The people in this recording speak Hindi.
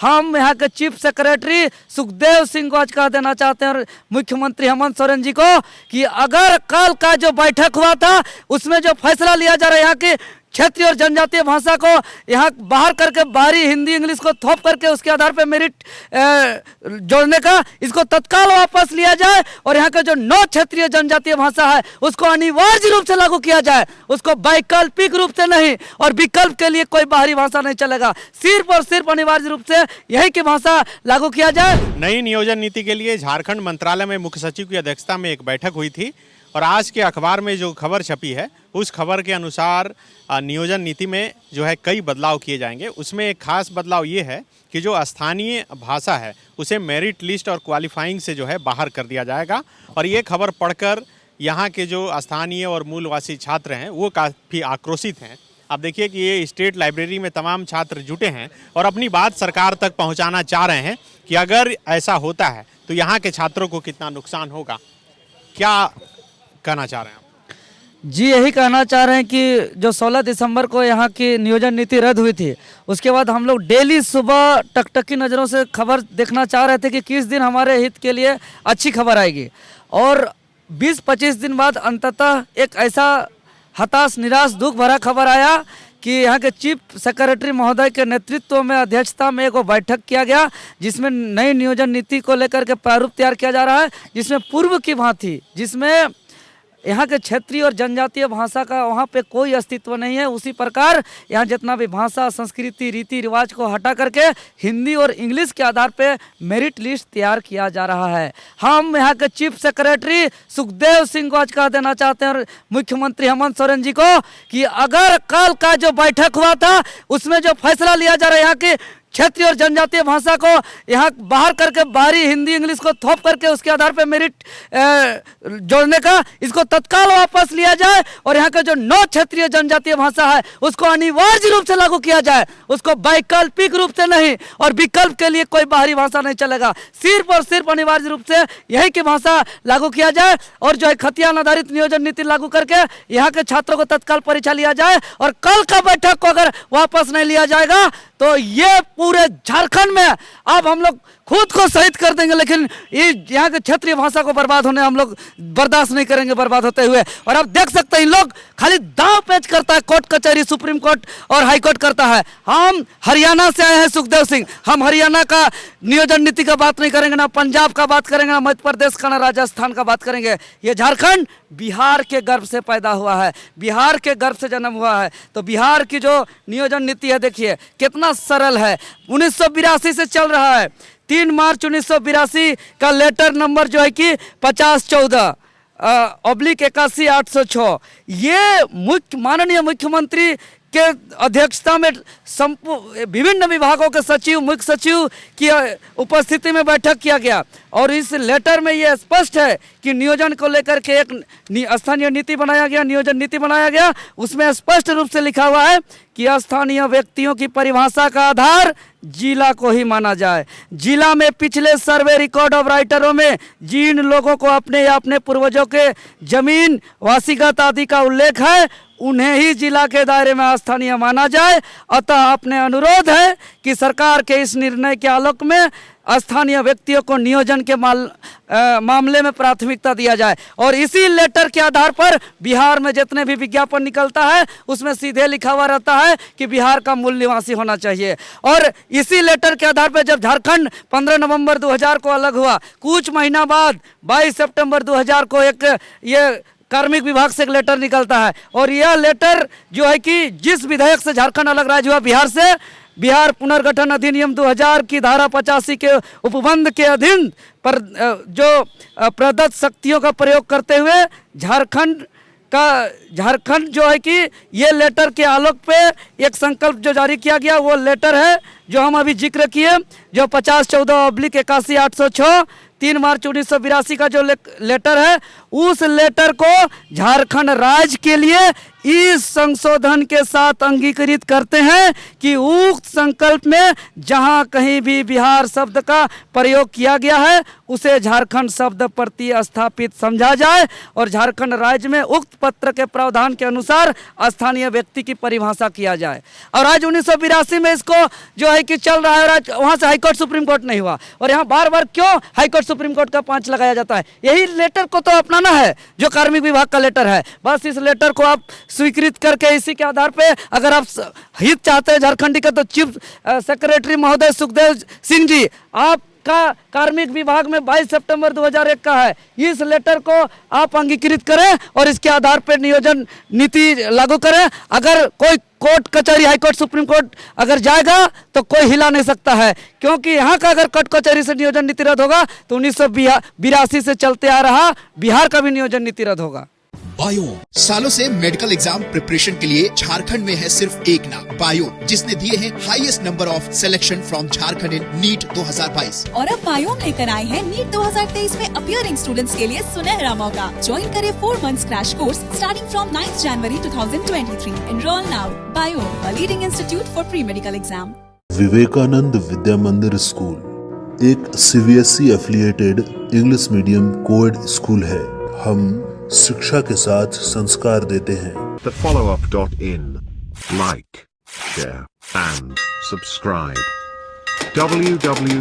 हम यहाँ के चीफ सेक्रेटरी सुखदेव सिंह को आज कह देना चाहते हैं और मुख्यमंत्री हेमंत सोरेन जी को कि अगर कल का जो बैठक हुआ था उसमें जो फैसला लिया जा रहा है यहाँ की क्षेत्रीय और जनजातीय भाषा को यहाँ बाहर करके बाहरी हिंदी इंग्लिश को थोप करके उसके आधार पर मेरिट जोड़ने का, इसको तत्काल वापस लिया जाए और यहाँ का जो 9 क्षेत्रीय जनजातीय भाषा है उसको अनिवार्य रूप से लागू किया जाए, उसको वैकल्पिक रूप से नहीं और विकल्प के लिए कोई बाहरी भाषा नहीं चलेगा, सिर्फ और सिर्फ अनिवार्य रूप से यही की भाषा लागू किया जाए। नई नियोजन नीति के लिए झारखंड मंत्रालय में मुख्य सचिव की अध्यक्षता में एक बैठक हुई थी और आज के अखबार में जो खबर छपी है उस खबर के अनुसार नियोजन नीति में जो है कई बदलाव किए जाएंगे। उसमें एक खास बदलाव ये है कि जो स्थानीय भाषा है उसे मेरिट लिस्ट और क्वालिफाइंग से जो है बाहर कर दिया जाएगा और ये खबर पढ़कर यहाँ के जो स्थानीय और मूलवासी छात्र हैं वो काफ़ी आक्रोशित हैं। आप देखिए कि ये स्टेट लाइब्रेरी में तमाम छात्र जुटे हैं और अपनी बात सरकार तक पहुँचाना चाह रहे हैं कि अगर ऐसा होता है तो यहाँ के छात्रों को कितना नुकसान होगा। क्या कहना चाह रहे हैं आप? जी यही कहना चाह रहे हैं कि जो 16 दिसंबर को यहाँ की नियोजन नीति रद्द हुई थी उसके बाद हम लोग डेली सुबह टकटकी नज़रों से खबर देखना चाह रहे थे कि किस दिन हमारे हित के लिए अच्छी खबर आएगी और 20-25 दिन बाद अंततः एक ऐसा हताश निराश दुख भरा खबर आया कि यहाँ के चीफ सेक्रेटरी महोदय के नेतृत्व में अध्यक्षता में एक बैठक किया गया जिसमें नई नियोजन नीति को लेकर के प्रारूप तैयार किया जा रहा है, जिसमें पूर्व की भांति जिसमें यहाँ के क्षेत्रीय और जनजातीय भाषा का वहाँ पे कोई अस्तित्व नहीं है, उसी प्रकार यहाँ जितना भी भाषा संस्कृति रीति रिवाज को हटा करके हिंदी और इंग्लिश के आधार पे मेरिट लिस्ट तैयार किया जा रहा है। हम यहाँ के चीफ सेक्रेटरी सुखदेव सिंह को आज कह देना चाहते हैं और मुख्यमंत्री हेमंत सोरेन जी को कि अगर कल का जो बैठक हुआ था उसमें जो फैसला लिया जा रहा है यहाँ की क्षेत्रीय और जनजातीय भाषा को यहाँ बाहर करके बाहरी हिंदी इंग्लिश को थोप करके उसके आधार पर मेरिट जोड़ने का, इसको तत्काल वापस लिया जाए और यहाँ का जो 9 क्षेत्रीय जनजातीय भाषा है उसको अनिवार्य रूप से लागू किया जाए, उसको वैकल्पिक रूप से नहीं और विकल्प के लिए कोई बाहरी भाषा नहीं चलेगा, सिर्फ और सिर्फ अनिवार्य रूप से यही की भाषा लागू किया जाए और जो है खतियान आधारित नियोजन नीति लागू करके यहाँ के छात्रों को तत्काल परीक्षा लिया जाए और कल का बैठक को अगर वापस नहीं लिया जाएगा तो ये पूरे झारखंड में अब हम लोग खुद को शहीद कर देंगे, लेकिन ये यहाँ के क्षेत्रीय भाषा को बर्बाद होने हम लोग बर्दाश्त नहीं करेंगे बर्बाद होते हुए। और आप देख सकते हैं इन लोग खाली दांव पेच करता है, कोर्ट कचहरी सुप्रीम कोर्ट और हाई कोर्ट करता है। हम हरियाणा से आए हैं सुखदेव सिंह, हम हरियाणा का नियोजन नीति का बात नहीं करेंगे, ना पंजाब का बात करेंगे, ना मध्य प्रदेश का, ना राजस्थान का बात करेंगे। ये झारखंड बिहार के गर्भ से पैदा हुआ है, बिहार के गर्भ से जन्म हुआ है। तो बिहार की जो नियोजन नीति है देखिए कितना सरल है, 1982 से चल रहा है। 3 मार्च 1982 का लेटर नंबर जो है कि 5014/81 ये माननीय मुख्यमंत्री के अध्यक्षता में विभिन्न विभागों के सचिव मुख्य सचिव की उपस्थिति में बैठक किया गया और इस लेटर में ये स्पष्ट है कि नियोजन को लेकर के एक स्थानीय नीति बनाया गया, नियोजन नीति बनाया गया। उसमें स्पष्ट रूप से लिखा हुआ है कि स्थानीय व्यक्तियों की परिभाषा का आधार जिला को ही माना जाए। जिला में पिछले सर्वे रिकॉर्ड ऑफ राइटरों में जिन लोगों को अपने या अपने पूर्वजों के जमीन वासीगत आदि का उल्लेख है उन्हें ही जिला के दायरे में स्थानीय माना जाए। अतः अपने अनुरोध है कि सरकार के इस निर्णय के आलोक में स्थानीय व्यक्तियों को नियोजन के मामले में प्राथमिकता दिया जाए। और इसी लेटर के आधार पर बिहार में जितने भी विज्ञापन निकलता है उसमें सीधे लिखा हुआ रहता है कि बिहार का मूल निवासी होना चाहिए। और इसी लेटर के आधार पर जब झारखंड 15 नवंबर 2000 को अलग हुआ, कुछ महीना बाद 22 सितंबर 2000 को एक ये कार्मिक विभाग से एक लेटर निकलता है और यह लेटर जो है कि जिस विधेयक से झारखंड अलग राज्य हुआ बिहार से, बिहार पुनर्गठन अधिनियम 2000 की धारा 85 के उपबंध के अधीन पर जो प्रदत्त शक्तियों का प्रयोग करते हुए झारखंड जो है कि ये लेटर के आलोक पे एक संकल्प जो जारी किया गया वो लेटर है जो हम अभी जिक्र किए, जो 5014/81 3 मार्च 1982 का जो लेटर है, उस लेटर को झारखंड राज्य के लिए इस संशोधन के साथ अंगीकृत करते हैं कि उक्त संकल्प में जहां कहीं भी बिहार शब्द का प्रयोग किया गया है उसे झारखंड शब्द प्रतिस्थापित समझा जाए और झारखंड राज्य में उक्त पत्र के प्रावधान के अनुसार स्थानीय व्यक्ति की परिभाषा किया जाए। और आज 1982 में इसको जो है कि चल रहा है और आज वहाँ से हाईकोर्ट सुप्रीम कोर्ट नहीं हुआ और यहाँ बार बार क्यों हाईकोर्ट सुप्रीम कोर्ट का पांच लगाया जाता है? यही लेटर को तो अपनाना है जो कार्मिक विभाग का लेटर है। बस इस लेटर को आप स्वीकृत करके इसी के आधार पे अगर आप हित चाहते हैं झारखंडी का तो चीफ सेक्रेटरी महोदय सुखदेव सिंह जी आपका कार्मिक विभाग में 22 सितंबर 2001 का है, इस लेटर को आप अंगीकृत करें और इसके आधार पर नियोजन नीति लागू करें। अगर कोई कोर्ट कचहरी हाईकोर्ट सुप्रीम कोर्ट अगर जाएगा तो कोई हिला नहीं सकता है, क्योंकि यहाँ का अगर कोर्ट कचहरी से नियोजन नीति रद्द होगा तो 1982 से चलते आ रहा बिहार का भी नियोजन नीति रद्द होगा। बायोम सालों से मेडिकल एग्जाम प्रिपरेशन के लिए झारखंड में है सिर्फ एक नाम, बायोम, जिसने दिए हैं highest number of selection from Jharkhand in NEET 2022। और अब बायोम लेकर आए हैं नीट 2023 में अपीयरिंग स्टूडेंट्स के लिए सुनहरा मौका। ज्वाइन करें 4 months crash course starting from 9 जनवरी 2023। Enroll now. Biome, a leading institute for pre-medical exam। Vivekananda Vidya Mandir school एक CBSE affiliated English medium coed school है। हम शिक्षा के साथ संस्कार देते हैं। The followup.in. Like, share and subscribe. www